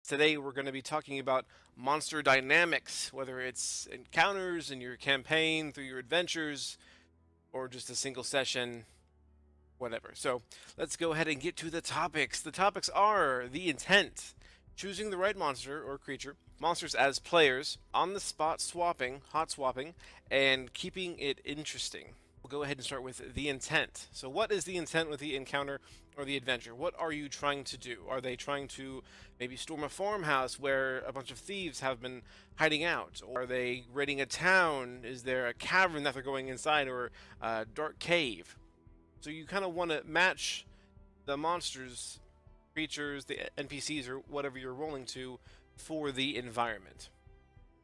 Today we're going to be talking about monster dynamics, whether it's encounters in your campaign, through your adventures, or just a single session, whatever. So let's go ahead and get to the topics. The topics are the intent, choosing the right monster or creature, monsters as players, on the spot swapping, hot swapping, and keeping it interesting. We'll go ahead and start with the intent. So what is the intent with the encounter or the adventure? What are you trying to do? Are they trying to maybe storm a farmhouse where a bunch of thieves have been hiding out? Or are they raiding a town? Is there a cavern that they're going inside, or a dark cave? So you kind of want to match the monsters, creatures, the NPCs, or whatever you're rolling to for the environment.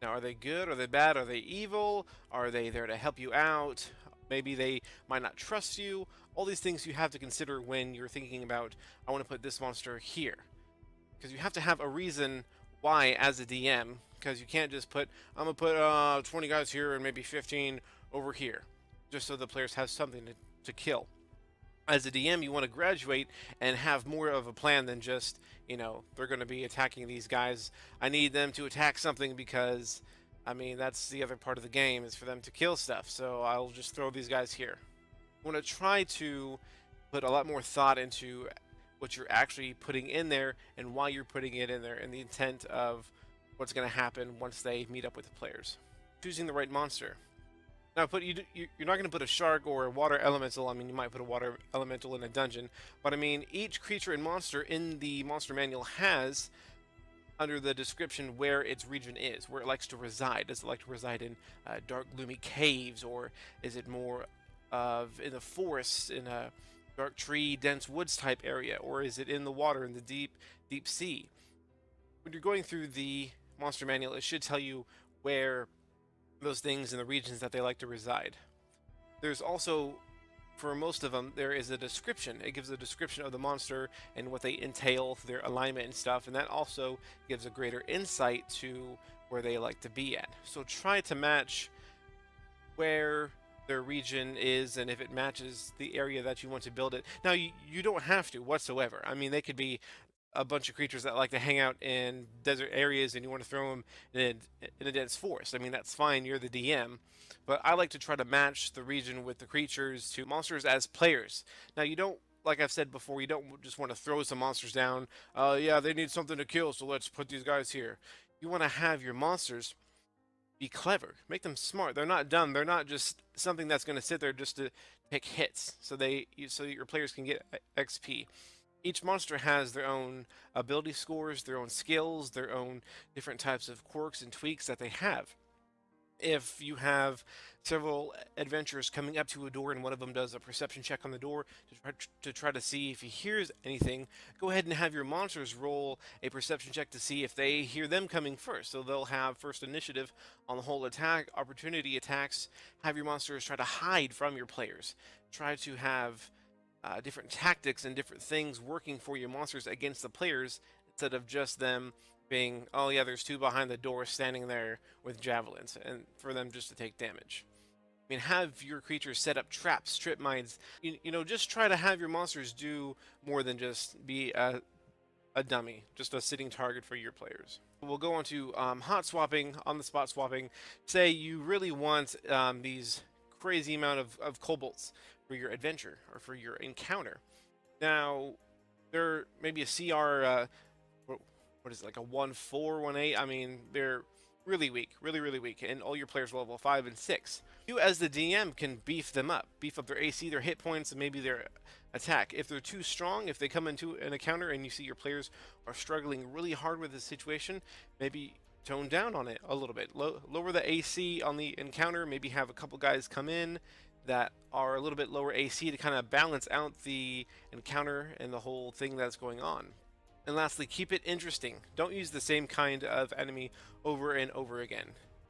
Now, are they good? Are they bad? Are they evil? Are they there to help you out? Maybe they might not trust you. All these things you have to consider when you're thinking about, I want to put this monster here. Because you have to have a reason why as a DM, because you can't just put, I'm going to put 20 guys here and maybe 15 over here, just so the players have something to kill. As a DM, you want to graduate and have more of a plan than just, they're going to be attacking these guys. I need them to attack something because, that's the other part of the game, is for them to kill stuff. So I'll just throw these guys here. I want to try to put a lot more thought into what you're actually putting in there and why you're putting it in there and the intent of what's going to happen once they meet up with the players. Choosing the right monster. Now, you're not going to put a shark or a water elemental. You might put a water elemental in a dungeon, but each creature and monster in the monster manual has, under the description, where its region is, where it likes to reside. Does it like to reside in dark, gloomy caves, or is it more of in the forests, in a dark tree, dense woods type area, or is it in the water, in the deep, deep sea? When you're going through the monster manual, it should tell you where those things in the regions that they like to reside. There's also, for most of them, there is a description. It gives a description of the monster and what they entail, their alignment and stuff, and that also gives a greater insight to where they like to be at. So try to match where their region is and if it matches the area that you want to build it. Now, you don't have to whatsoever. They could be a bunch of creatures that like to hang out in desert areas and you want to throw them in a dense forest. That's fine, you're the DM, but I like to try to match the region with the creatures to monsters as players. Now, you don't, like I've said before, you don't just want to throw some monsters down. Yeah, they need something to kill, so let's put these guys here. You want to have your monsters be clever, make them smart. They're not dumb. They're not just something that's going to sit there just to pick hits, so your players can get XP. Each monster has their own ability scores, their own skills, their own different types of quirks and tweaks that they have. If you have several adventurers coming up to a door and one of them does a perception check on the door to try to see if he hears anything, go ahead and have your monsters roll a perception check to see if they hear them coming first. So they'll have first initiative on the whole attack, opportunity attacks. Have your monsters try to hide from your players. Try to have different tactics and different things working for your monsters against the players, instead of just them being, oh yeah, there's two behind the door standing there with javelins, and for them just to take damage. Have your creatures set up traps, trip mines. Just try to have your monsters do more than just be a dummy, just a sitting target for your players. We'll go on to hot swapping, on the spot swapping. Say you really want these crazy amount of kobolds for your adventure or for your encounter. Now, they're maybe a CR, what is it, like a 1-4, 1-8? They're really weak, really weak, and all your players are level 5 and 6. You, as the DM, can beef them up, beef up their AC, their hit points, and maybe their attack. If they're too strong, if they come into an encounter and you see your players are struggling really hard with the situation, maybe tone down on it a little bit. Lower the AC on the encounter, maybe have a couple guys come in that are a little bit lower AC to kind of balance out the encounter and the whole thing that's going on. And lastly, keep it interesting. Don't use the same kind of enemy over and over again.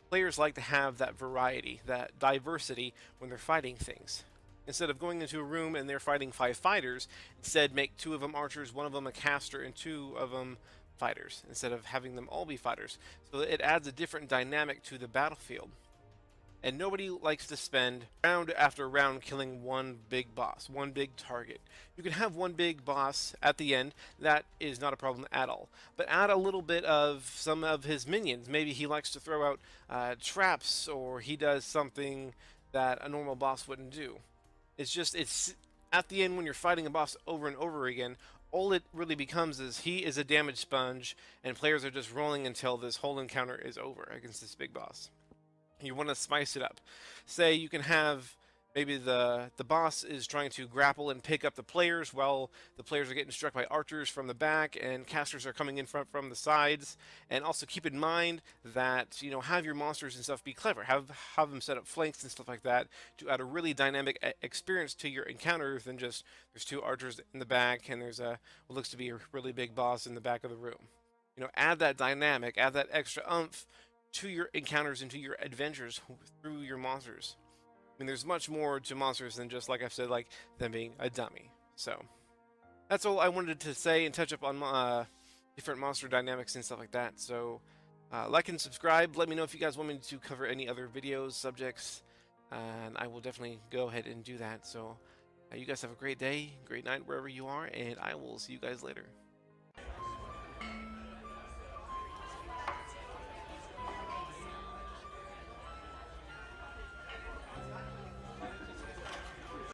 Players like to have that variety, that diversity when they're fighting things. Instead of going into a room and they're fighting 5 fighters, instead make 2 of them archers, 1 of them a caster, and 2 of them fighters, instead of having them all be fighters. So it adds a different dynamic to the battlefield. and nobody likes to spend round after round killing one big boss, one big target. You can have one big boss at the end, that is not a problem at all. But add a little bit of some of his minions. Maybe he likes to throw out traps, or he does something that a normal boss wouldn't do. It's at the end when you're fighting a boss over and over again, all it really becomes is he is a damage sponge, and players are just rolling until this whole encounter is over against this big boss. You want to spice it up. Say you can have maybe the boss is trying to grapple and pick up the players while the players are getting struck by archers from the back and casters are coming in front from the sides. And also keep in mind that, you know, have your monsters and stuff be clever. Have them set up flanks and stuff like that to add a really dynamic experience to your encounter than just there's two archers in the back and there's a what looks to be a really big boss in the back of the room. You know, add that dynamic, add that extra oomph to your encounters and to your adventures through your monsters. I mean, there's much more to monsters than just, like I've said, like them being a dummy. So that's all I wanted to say and touch up on different monster dynamics and stuff like that. So like and subscribe. Let me know if you guys want me to cover any other videos, subjects, and I will definitely go ahead and do that. So you guys have a great day, great night wherever you are, and I will see you guys later.